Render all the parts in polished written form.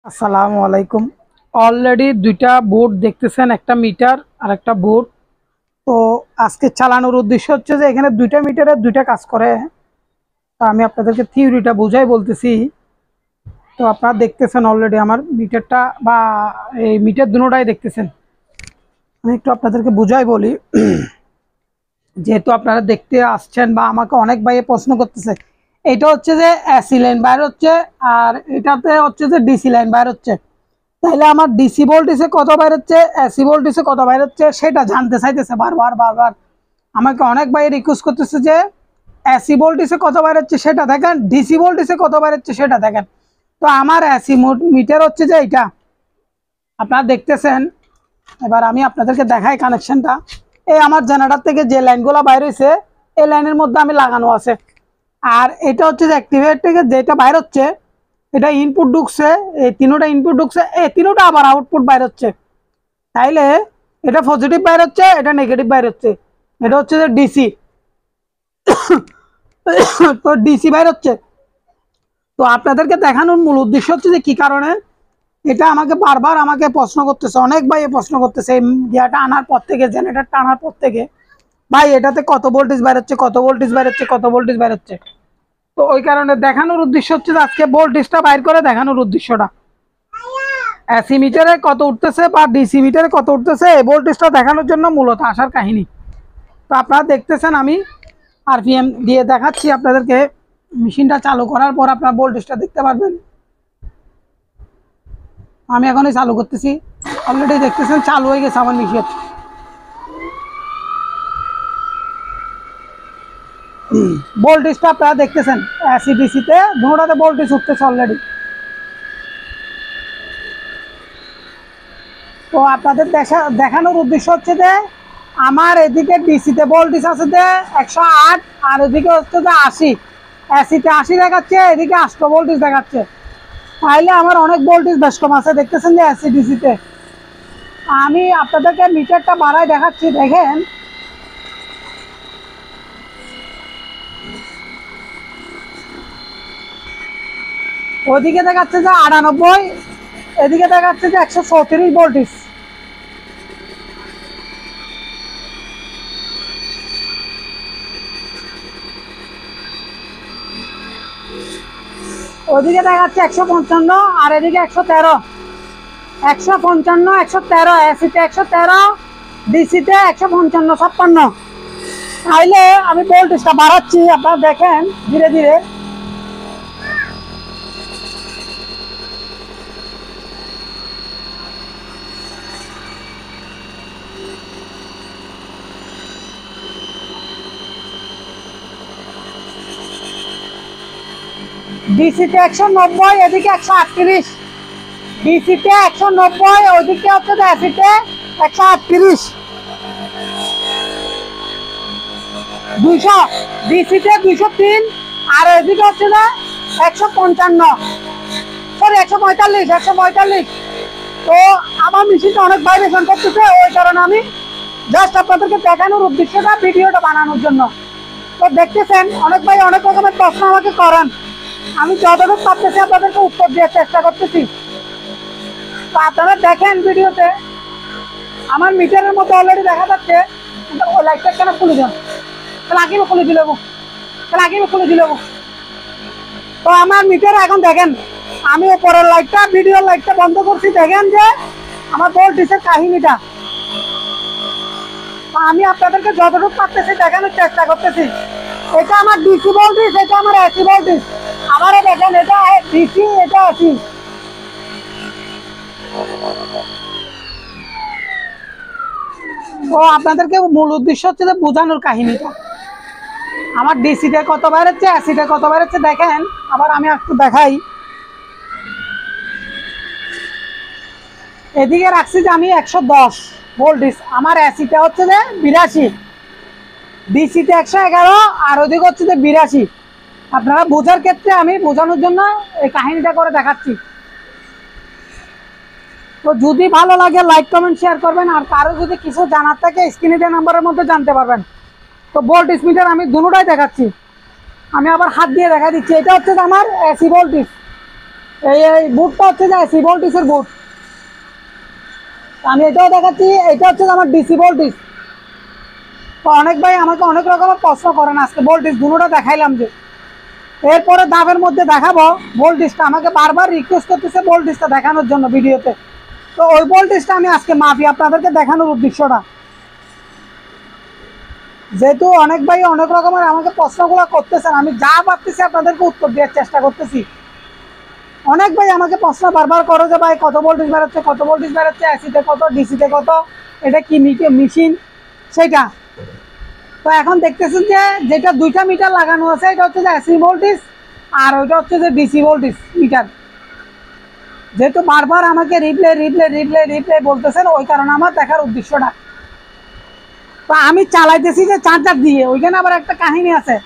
আসসালামু আলাইকুম। অলরেডি দুইটা বোর্ড দেখতেছেন, একটা মিটার আর একটা বোর্ড। তো আজকে চালানোর উদ্দেশ্য হচ্ছে যে এখানে দুইটা মিটারের দুইটা কাজ করে। তো আমি আপনাদেরকে থিওরিটা বুঝাই বলতেছি। তো আপনারা দেখতেছেন অলরেডি আমার মিটারটা বা এই মিটার দুটোটাই দেখতেছেন। আমি একটু আপনাদেরকে বুঝাই বলি। যেহেতু আপনারা দেখতে আসছেন বা আমাকে অনেক ভাইয়ে প্রশ্ন করতেছে, এটা হচ্ছে যে এসি লাইন বাইর হচ্ছে আর এটাতে হচ্ছে যে ডিসি লাইন বাইর হচ্ছে। তাহলে আমার ডিসি ভোল্টেজে কত বাইর হচ্ছে, এসি ভোল্টেজে কত বাইর হচ্ছে সেটা জানতে চাইতেছে বারবার বারবার। আমাকে অনেক ভাই রিকোয়েস্ট করতেছে যে এসি ভোল্টেজে কত বাইর হচ্ছে সেটা দেখেন, ডিসি ভোল্টেজে কত বাইর হচ্ছে সেটা দেখেন। তো আমার এসি মিটার হচ্ছে যে এইটা আপনারা দেখতেছেন। এবার আমি আপনাদেরকে দেখাই কানেকশনটা। এই আমার জেনারেটর থেকে যে লাইনগুলো বাইর হয়েছে এই লাইনের মধ্যে আমি লাগানো আছে। আর এটা হচ্ছে যে অ্যাক্টিভেটর থেকে যেটা বাইর হচ্ছে, এটা ইনপুট ঢুকছে, এই তিনোটা ইনপুট ঢুকছে, এই তিনোটা আবার আউটপুট বাইর হচ্ছে। তাইলে এটা পজিটিভ বাইর হচ্ছে, এটা নেগেটিভ বাইর হচ্ছে। এটা হচ্ছে যে ডিসি। তো ডিসি বাইর হচ্ছে। তো আপনাদেরকে দেখানোর মূল উদ্দেশ্য হচ্ছে যে কি কারণে এটা আমাকে বারবার আমাকে প্রশ্ন করতেছে, অনেক ভাই প্রশ্ন করতেছে এই ইয়েটা আনার পর থেকে, জেনারেটরটা আনার পর থেকে, ভাই এটাতে কত ভোল্টেজ বাইর হচ্ছে, কত ভোল্টেজ বাইর হচ্ছে, কত ভোল্টেজ বাইর হচ্ছে। তো ওই কারণে দেখানোর উদ্দেশ্য হচ্ছে যে আজকে ভোল্টেজটা বাইর করে দেখানোর উদ্দেশ্যটা। এসি মিটারে কত উঠতেছে বা ডিসি মিটারে কত উঠতেছে এই ভোল্টেজটা দেখানোর জন্য মূলত আসার কাহিনী। তো আপনারা দেখতেছেন আমি আরপিএম দিয়ে দেখাচ্ছি আপনাদেরকে। মেশিনটা চালু করার পর আপনার ভোল্টেজটা দেখতে পারবেন। আমি এখনই চালু করতেছি, অলরেডি দেখতেছেন চালু হয়ে গেছে আমার মেশিন। ভোল্টেজটা আপনারা দেখতেছেন এসি ডিসিতে দুটোতে ভোল্টেজ উঠতেছে অলরেডি। তো আপনাদের দেখানোর উদ্দেশ্য হচ্ছে যে আমার এদিকে ডিসিতে ভোল্টেজ আছে যে 108 আর এদিকে হচ্ছে যে 80। এসিতে 80 দেখাচ্ছে, এদিকে 8 ভোল্টেজ দেখাচ্ছে। তাইলে আমার অনেক ভোল্টেজ বেশ কম আছে, দেখতেছেন যে এসি ডিসিতে। আমি আপনাদেরকে মিটারটা বাড়ায় দেখাচ্ছি, দেখেন ওইদিকে দেখাচ্ছে যে 98, এদিকে দেখাচ্ছে যে 134 ভোল্টেজ। ওইদিকে দেখাচ্ছে 155 আর এদিকে 113। 155 113, এসিতে 113, ডিসিতে 155 56। তাইলে আমি ভোল্টেজটা বাড়াচ্ছি, আপনারা দেখেন ধীরে ধীরে। ডিসিতে 190, এদিকে 138। ডিসিতে 190, ওইদিকে হচ্ছে এসিতে 138। 200, ডিসিতে 203 আর এদিকে হচ্ছে যে 155, সরি 145 145। তো আমার মেশিনটা অনেক ভাইব্রেশন করতেছে, ওই কারণে আমি জাস্ট আপনাদেরকে দেখানোর উদ্দেশ্যটা ভিডিওটা বানানোর জন্য। তো দেখতেছেন অনেক ভাই অনেক রকমের প্রশ্ন আমাকে করেন, আমি যতটুকু পারতেছি আপনাদেরকে উত্তর দেওয়ার চেষ্টা করতেছি। তো আপনারা দেখেন ভিডিওতে আমার মিটারের মধ্যে অলরেডি দেখা যাচ্ছে। ও লাইটটা কেন খুলে দেন, তাহলে আগে খুলে দিল, তাহলে আগে খুলে দিল। তো আমার মিটার এখন দেখেন, আমি উপরের লাইটটা ভিডিওর লাইটটা বন্ধ করছি, দেখেন যে আমার ভোল্টেজের কাহিনীটা। আমি আপনাদেরকে যতটুকু পারতেছি দেখানোর চেষ্টা করতেছি। এটা আমার ডিসি ভোল্টেজ, এটা আমার এসি ভোল্টেজ। আমারও দেখেন এটা ডিসি, এটা এসি। তো আপনাদেরকে মূল উদ্দেশ্য হচ্ছে যে বোঝানোর কাহিনীটা। আমার ডিসিটা কত বাইর হচ্ছে, এসিটা কত বাইর হচ্ছে দেখেন। আবার আমি একটু দেখাই, এদিকে রাখছি যে আমি 110 ভোল্টেজ, আমার এসিটা হচ্ছে যে 82, ডিসিতে 111 আর ওদিকে হচ্ছে যে 82। আপনারা বোঝার ক্ষেত্রে আমি বোঝানোর জন্য এই কাহিনীটা করে দেখাচ্ছি। তো যদি ভালো লাগে লাইক কমেন্ট শেয়ার করবেন, আর কারো যদি কিছু জানার থাকে স্ক্রিনে দেওয়া নাম্বারের মধ্যে জানতে পারবেন। তো ভোল্টেজ মিটার আমি দুটোটাই দেখাচ্ছি, আমি আবার হাত দিয়ে দেখা দিচ্ছি। এটা হচ্ছে আমার এসি ভোল্টেজ, এই বুটটা হচ্ছে যে এসি ভোল্টেজের বুট। আমি এটাও দেখাচ্ছি, এটা হচ্ছে আমার ডিসি ভোল্টেজ। তো অনেক ভাই আমাকে অনেক রকমের প্রশ্ন করেন, আজকে ভোল্টেজ দুটোটা দেখাইলাম যে। এরপরে দাবের মধ্যে দেখাবো ভোল্টেজটা, আমাকে বারবার রিকোয়েস্ট করতেছে ভোল্টেজটা দেখানোর জন্য ভিডিওতে। তো ওই ভোল্টেজটা আমি আজকে মাপি আপনাদেরকে দেখানোর উদ্দেশ্যটা, যেহেতু অনেক ভাই অনেক রকমের আমাকে প্রশ্নগুলো করতেছেন, আমি যা ভাবতেছি আপনাদেরকে উত্তর দেওয়ার চেষ্টা করতেছি। অনেক ভাই আমাকে প্রশ্ন বারবার করো যে ভাই কত ভোল্টেজ বেরোচ্ছে, কত ভোল্টেজ বেরোচ্ছে, এসিতে কত, ডিসিতে কত, এটা কি মেশিন সেটা। তো এখন দেখতেছেন যে যেটা 2টা মিটার লাগানো আছে, এটা হচ্ছে যে এসি ভোল্টেজ, আর ওইটা হচ্ছে যে ডিসি ভোল্টেজ মিটার। যেহেতু বারবার আমাকে রিপ্লে রিপ্লে রিপ্লে রিপ্লে বলতেছেন, ওই কারণে আমার দেখার উদ্দেশ্যটা। তো আমি চালাইতেছি যে চার্জার দিয়ে, ওইখানে আবার একটা কাহিনী আছে,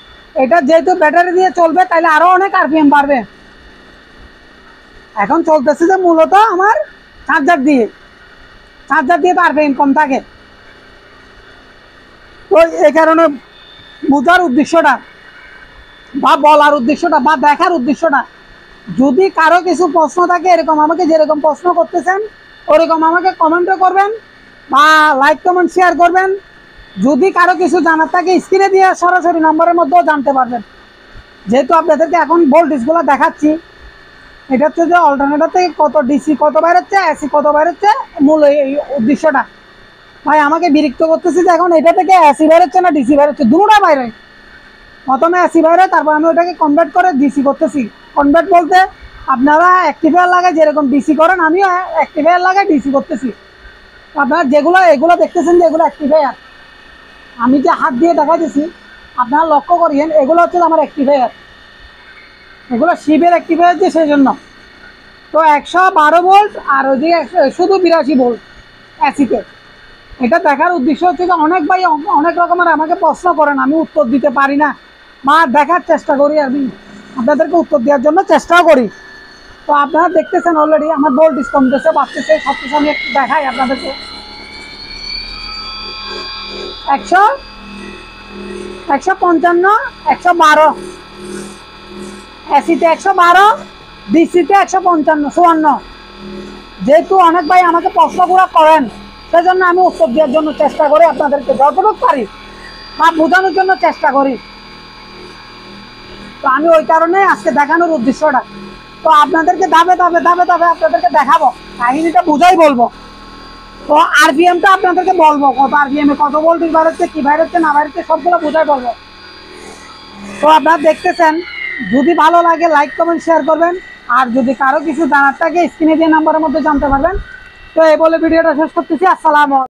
এটা যেহেতু ব্যাটারি দিয়ে চলবে তাহলে আরো অনেক আরপিএম বাড়বে। এখন চলতেছে যে মূলত আমার চার্জার দিয়ে তো আরপিএম কম থাকে। তো এই কারণে বোঝার উদ্দেশ্যটা বা বলার উদ্দেশ্যটা বা দেখার উদ্দেশ্যটা, যদি কারো কিছু প্রশ্ন থাকে এরকম আমাকে যেরকম প্রশ্ন করতেছেন ওরকম আমাকে কমেন্টও করবেন বা লাইক কমেন্ট শেয়ার করবেন। যদি কারো কিছু জানার থাকে স্ক্রিনে দিয়ে সরাসরি নম্বরের মধ্যেও জানতে পারবেন। যেহেতু আপনাদেরকে এখন ভোল্টেজগুলো দেখাচ্ছি, এটা হচ্ছে যে অল্টারনেটর থেকে কত ডিসি কত বাইর হচ্ছে, এসি কত বাইর হচ্ছে, মূল এই উদ্দেশ্যটা। ভাই আমাকে বিরক্ত করতেছি যে এখন এটা থেকে এসি বাইর হচ্ছে না ডিসি বাইর হচ্ছে, দুটোটা বাইরে। প্রথমে এসি বাইরে, তারপর আমি ওটাকে কনভার্ট করে ডিসি করতেছি। কনভার্ট বলতে আপনারা অ্যাক্টিভার লাগায় যেরকম ডিসি করেন, আমিও অ্যাক্টিভার লাগায় ডিসি করতেছি। আপনারা যেগুলো এগুলো দেখতেছেন যে এগুলো অ্যাক্টিভার, আমি যে হাত দিয়ে দেখাতেছি আপনারা লক্ষ্য করিয়েন, এগুলো হচ্ছে আমার অ্যাক্টিভার, এগুলো শিবের অ্যাক্টিভার যে সেই জন্য। তো 112 ভোল্ট আর ওইদিকে শুধু 82 ভোল্ট এসিতে। এটা দেখার উদ্দেশ্য হচ্ছে যে অনেক ভাই অনেক রকমের আমাকে প্রশ্ন করেন, আমি উত্তর দিতে পারি না বা দেখার চেষ্টা করি, আমি আপনাদেরকে উত্তর দেওয়ার জন্য চেষ্টাও করি। তো আপনারা দেখতেছেন অলরেডি আমার ভোল্টেজ কমতেছে বাড়তেছে, সব কিছু আমি একটু দেখাই আপনাদেরকে। 155, 112, এসিতে 112, ডিসিতে 155, 54। যেহেতু অনেক ভাই আমাকে প্রশ্নগুলো করেন, সেজন্য আমি উত্তর দেওয়ার জন্য চেষ্টা করি, আপনাদেরকে যতটুকু পারি বা বোঝানোর জন্য চেষ্টা করি। তো আমি ওই কারণে আজকে দেখানোর উদ্দেশ্যটা। তো আপনাদেরকে ধাপে ধাপে ধাপে ধাপে আপনাদেরকে দেখাবো, কাহিনীটা বুঝাই বলবো। তো আরপিএমটা আপনাদেরকে বলবো, কত আরপিএমে কত ভোল্টেজ বাড়াচ্ছে, কি বাইরেছে না বাইরেছে, সবগুলো বুঝাই বলবো। তো আপনারা দেখতেছেন, যদি ভালো লাগে লাইক কমেন্ট শেয়ার করবেন, আর যদি কারো কিছু জানার থাকে স্ক্রিনে যে নাম্বারের মধ্যে জানতে পারবেন। তো এই বলে ভিডিওটা শেষ করতেছি। আসসালামু আলাইকুম।